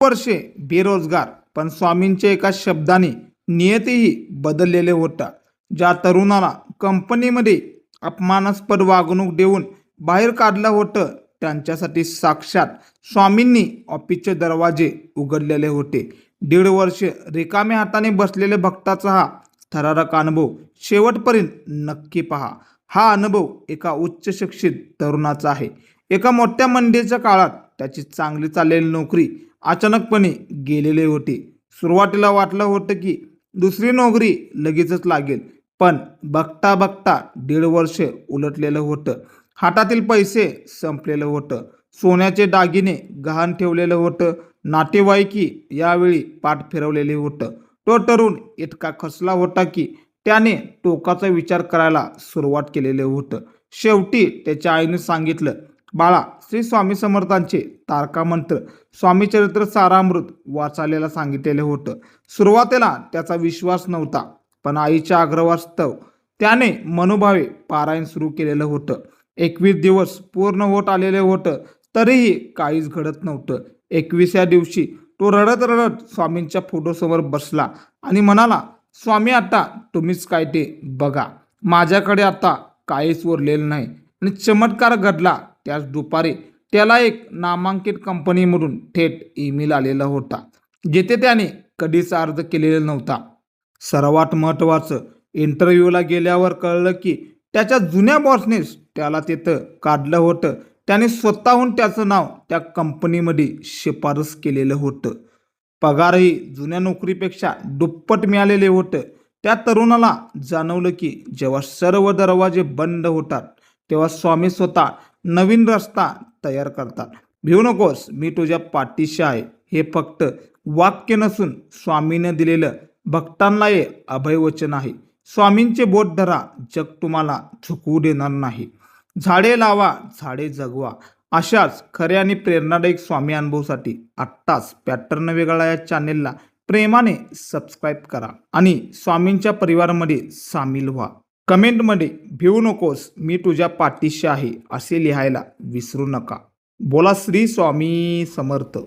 वर्षे बेरोजगार, पण स्वामींच्या एका शब्दाने नियतीही बदललेले होतं. ज्या तरुणाला कंपनीमध्ये अपमानास्पद वागणूक देऊन बाहेर काढलं होतं, त्यांच्यासाठी साक्षात स्वामींनी ऑफिसचे दरवाजे उघडलेले होते. 1.5 वर्ष रिकाम्या हाताने बसलेले भक्ताचा हा थरारक अनुभव शेवटपर्यंत नक्की पहा. हा अनुभव एका उच्च शिक्षित तरुणाचा आहे. एका मोठ्या मंदीच्या काळात त्याची चांगली चाललेली नोकरी अचानकपणे गेलेली होती. सुरुवातीला वाटलं होतं की दुसरी नोकरी लगेचच लागेल, पण बघता बघता 1.5 वर्ष उलटलेलं होतं. हातातील पैसे संपलेलं होतं, सोन्याचे दागिने गहाण ठेवलेलं होतं, नातेवाईकी यावेळी पाठ फिरवलेले होतं. तो तरुण इतका खचला होता की त्याने टोकाचा विचार करायला सुरुवात केलेलं होतं. शेवटी त्याच्या आईने सांगितलं, बाळा, श्री स्वामी समर्थांचे तारका मंत्र स्वामी चरित्र सारामृत वाचायला सांगितलेलं होतं. सुरुवातीला त्याचा विश्वास नव्हता, पण आईच्या आग्रहास्तव त्याने मनोभावे पारायण सुरू केलेलं होतं. 21 दिवस पूर्ण होत आलेले होतं, तरीही काहीच घडत नव्हतं. 21व्या दिवशी तो रडत रडत स्वामींच्या फोटोसमोर बसला आणि म्हणाला, स्वामी, आता तुम्हीच काय ते बघा, माझ्याकडे आता काहीच उरलेलं नाही. आणि चमत्कार घडला. त्याच दुपारी त्याला एक नामांकित कंपनीमधून थेट ईमेल आलेला होता, जिथे त्याने कधीच अर्ज केलेला नव्हता. सर्वात महत्त्वाचं, इंटरव्ह्यूला गेल्यावर कळलं की त्याच्या जुन्या बॉसनेच त्याला तिथं काढलं होतं. त्याने स्वतःहून त्याचं नाव त्या कंपनीमध्ये शिफारस केलेलं होतं. पगारही जुन्या नोकरीपेक्षा दुप्पट मिळालेले होतं. त्या तरुणाला जाणवलं की जेव्हा सर्व दरवाजे बंद होतात, तेव्हा स्वामी स्वतः नवीन रस्ता तयार करतात. भिवू नकोस, मी तुझ्या पाठीशी आहे. हे फक्त वाक्य नसून स्वामीने दिलेलं भक्तांना हे अभयवचन आहे. स्वामींचे बोट धरा, जग तुम्हाला झुकवू देणार नाही. झाडे लावा, झाडे जगवा. अशाच खऱ्या आणि प्रेरणादायक स्वामी अनुभवासाठी आत्ताच पॅटर्न वेगळा या चॅनेलला प्रेमाने सबस्क्राईब करा आणि स्वामींच्या परिवारामध्ये सामील व्हा. कमेंटमध्ये भिवू नकोस, मी तुझ्या पाठीशी आहे असे लिहायला विसरू नका. बोला श्री स्वामी समर्थ.